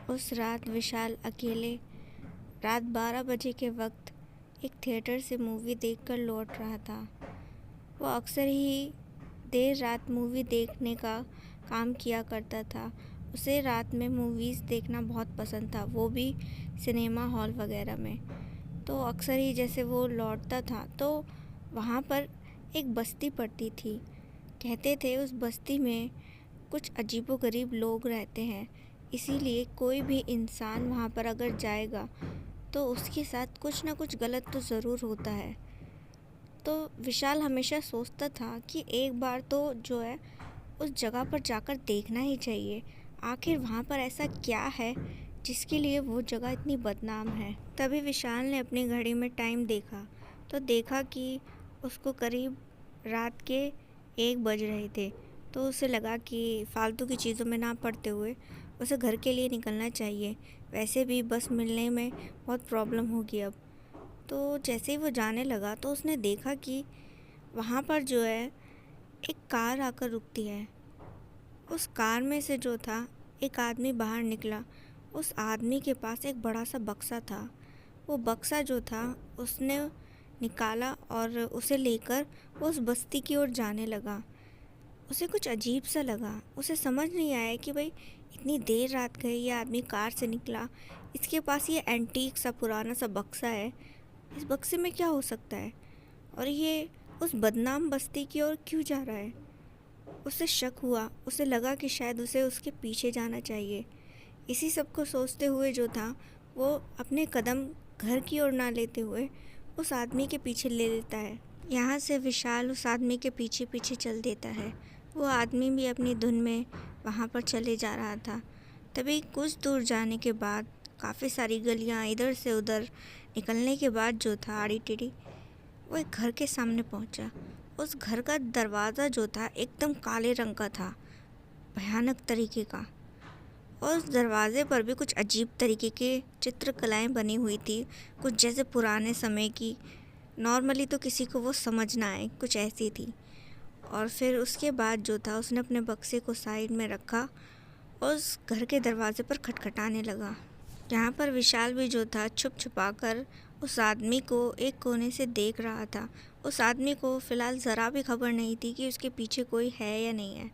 उस रात विशाल अकेले रात 12 बजे के वक्त एक थिएटर से मूवी देखकर लौट रहा था। वो अक्सर ही देर रात मूवी देखने का काम किया करता था। उसे रात में मूवीज़ देखना बहुत पसंद था, वो भी सिनेमा हॉल वगैरह में। तो अक्सर ही जैसे वो लौटता था तो वहाँ पर एक बस्ती पड़ती थी। कहते थे उस बस्ती में कुछ अजीबोगरीब लोग रहते हैं, इसीलिए कोई भी इंसान वहाँ पर अगर जाएगा तो उसके साथ कुछ ना कुछ गलत तो ज़रूर होता है। तो विशाल हमेशा सोचता था कि एक बार तो जो है उस जगह पर जाकर देखना ही चाहिए। आखिर वहाँ पर ऐसा क्या है जिसके लिए वो जगह इतनी बदनाम है। तभी विशाल ने अपनी घड़ी में टाइम देखा तो देखा कि उसको करीब रात के 1 बज रहे थे। तो उसे लगा कि फालतू की चीज़ों में ना पड़ते हुए उसे घर के लिए निकलना चाहिए। वैसे भी बस मिलने में बहुत प्रॉब्लम होगी अब। तो जैसे ही वो जाने लगा तो उसने देखा कि वहाँ पर जो है एक कार आकर रुकती है। उस कार में से जो था एक आदमी बाहर निकला। उस आदमी के पास एक बड़ा सा बक्सा था। वो बक्सा जो था उसने निकाला और उसे लेकर वो उस बस्ती की ओर जाने लगा। उसे कुछ अजीब सा लगा। उसे समझ नहीं आया कि भाई इतनी देर रात गई, ये आदमी कार से निकला, इसके पास ये एंटीक सा पुराना सा बक्सा है, इस बक्से में क्या हो सकता है और ये उस बदनाम बस्ती की ओर क्यों जा रहा है। उसे शक हुआ। उसे लगा कि शायद उसे उसके पीछे जाना चाहिए। इसी सब को सोचते हुए जो था वो अपने कदम घर की ओर ना लेते हुए उस आदमी के पीछे ले लेता है। यहाँ से विशाल उस आदमी के पीछे पीछे चल देता है। वो आदमी भी अपनी धुन में वहाँ पर चले जा रहा था। तभी कुछ दूर जाने के बाद काफ़ी सारी गलियाँ इधर से उधर निकलने के बाद जो था आड़ी टेढ़ी वो एक घर के सामने पहुँचा। उस घर का दरवाज़ा जो था एकदम काले रंग का था, भयानक तरीके का। और उस दरवाज़े पर भी कुछ अजीब तरीके के चित्रकलाएँ बनी हुई थी, कुछ जैसे पुराने समय की। नॉर्मली तो किसी को वो समझ ना आए, कुछ ऐसी थी। और फिर उसके बाद जो था उसने अपने बक्से को साइड में रखा और उस घर के दरवाजे पर खटखटाने लगा। यहाँ पर विशाल भी जो था छुप छुपा कर उस आदमी को एक कोने से देख रहा था। उस आदमी को फ़िलहाल ज़रा भी खबर नहीं थी कि उसके पीछे कोई है या नहीं है।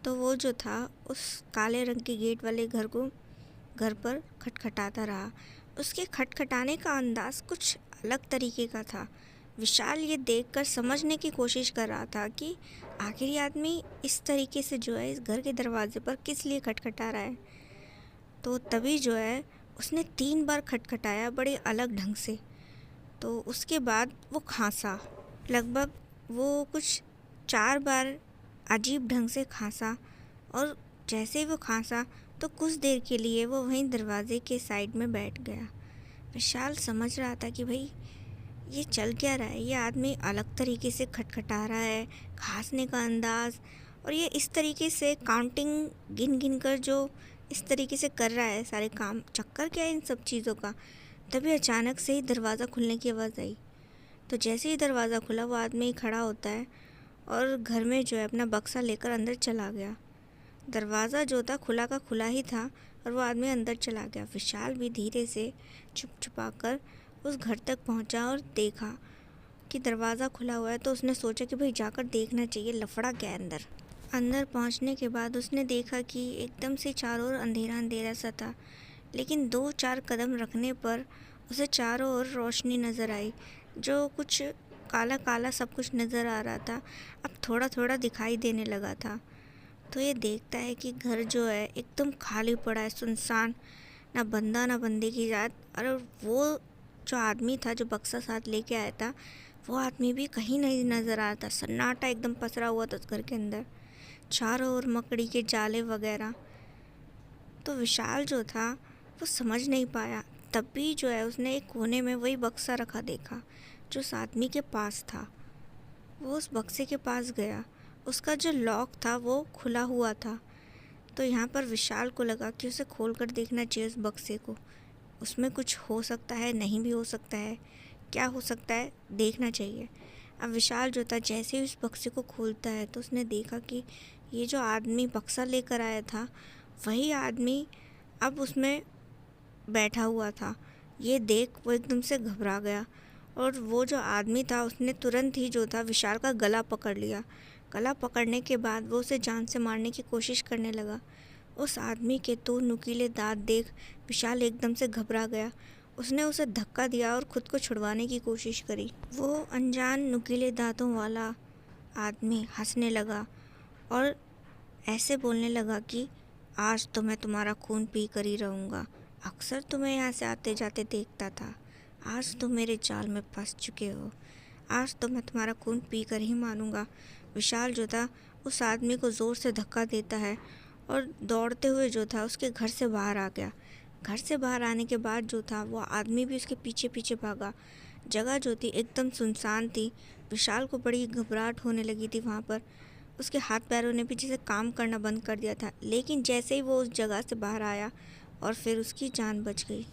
तो वो जो था उस काले रंग के गेट वाले घर पर खटखटाता रहा। उसके खटखटाने का अंदाज़ कुछ अलग तरीके का था। विशाल ये देखकर समझने की कोशिश कर रहा था कि आखिर ये आदमी इस तरीके से जो है इस घर के दरवाजे पर किस लिए खटखटा रहा है। तो तभी जो है उसने 3 बार खटखटाया बड़े अलग ढंग से। तो उसके बाद वो खांसा। लगभग वो कुछ 4 बार अजीब ढंग से खांसा और जैसे ही वो खांसा तो कुछ देर के लिए वो वहीं दरवाजे के साइड में बैठ गया। विशाल समझ रहा था कि भाई ये चल क्या रहा है। ये आदमी अलग तरीके से खटखटा रहा है, खांसने का अंदाज़, और ये इस तरीके से काउंटिंग गिन गिन कर जो इस तरीके से कर रहा है सारे काम। चक्कर क्या है इन सब चीज़ों का। तभी अचानक से ही दरवाज़ा खुलने की आवाज़ आई। तो जैसे ही दरवाज़ा खुला वो आदमी खड़ा होता है और घर में जो है अपना बक्सा लेकर अंदर चला गया। दरवाज़ा जो था खुला का खुला ही था और वो आदमी अंदर चला गया। विशाल भी धीरे से छुप छुपा कर उस घर तक पहुंचा और देखा कि दरवाज़ा खुला हुआ है। तो उसने सोचा कि भाई जाकर देखना चाहिए लफड़ा क्या है अंदर। अंदर पहुंचने के बाद उसने देखा कि एकदम से चारों ओर अंधेरा अंधेरा सा था, लेकिन 2-4 कदम रखने पर उसे चारों ओर रोशनी नज़र आई, जो कुछ काला काला सब कुछ नज़र आ रहा था। अब थोड़ा थोड़ा दिखाई देने लगा था। तो ये देखता है कि घर जो है एकदम खाली पड़ा है, सुनसान, ना बंदा ना बंदे की जात। और वो जो आदमी था जो बक्सा साथ लेके आया था वो आदमी भी कहीं नहीं नज़र आ रहा था। सन्नाटा एकदम पसरा हुआ था उस घर के अंदर, चारों ओर मकड़ी के जाले वगैरह। तो विशाल जो था वो समझ नहीं पाया। तब भी जो है उसने एक कोने में वही बक्सा रखा देखा जो उस आदमी के पास था। वो उस बक्से के पास गया। उसका जो लॉक था वो खुला हुआ था। तो यहाँ पर विशाल को लगा कि उसे खोल कर देखना चाहिए उस बक्से को। उसमें कुछ हो सकता है, नहीं भी हो सकता है, क्या हो सकता है देखना चाहिए। अब विशाल जो था जैसे ही उस बक्से को खोलता है तो उसने देखा कि ये जो आदमी बक्सा लेकर आया था वही आदमी अब उसमें बैठा हुआ था। ये देख वो एकदम से घबरा गया और वो जो आदमी था उसने तुरंत ही जो था विशाल का गला पकड़ लिया। गला पकड़ने के बाद वो उसे जान से मारने की कोशिश करने लगा। उस आदमी के तो नुकीले दांत देख विशाल एकदम से घबरा गया। उसने उसे धक्का दिया और खुद को छुड़वाने की कोशिश करी। वो अनजान नुकीले दांतों वाला आदमी हंसने लगा और ऐसे बोलने लगा कि आज तो मैं तुम्हारा खून पी कर ही रहूँगा। अक्सर तुम्हें यहाँ से आते जाते देखता था। आज तो मेरे जाल में फंस चुके हो। आज तो मैं तुम्हारा खून पी कर ही मानूंगा। विशाल जो था उस आदमी को ज़ोर से धक्का देता है और दौड़ते हुए जो था उसके घर से बाहर आ गया। घर से बाहर आने के बाद जो था वो आदमी भी उसके पीछे पीछे भागा। जगह जो थी एकदम सुनसान थी। विशाल को बड़ी घबराहट होने लगी थी वहाँ पर। उसके हाथ पैरों ने भी जैसे काम करना बंद कर दिया था, लेकिन जैसे ही वो उस जगह से बाहर आया और फिर उसकी जान बच गई।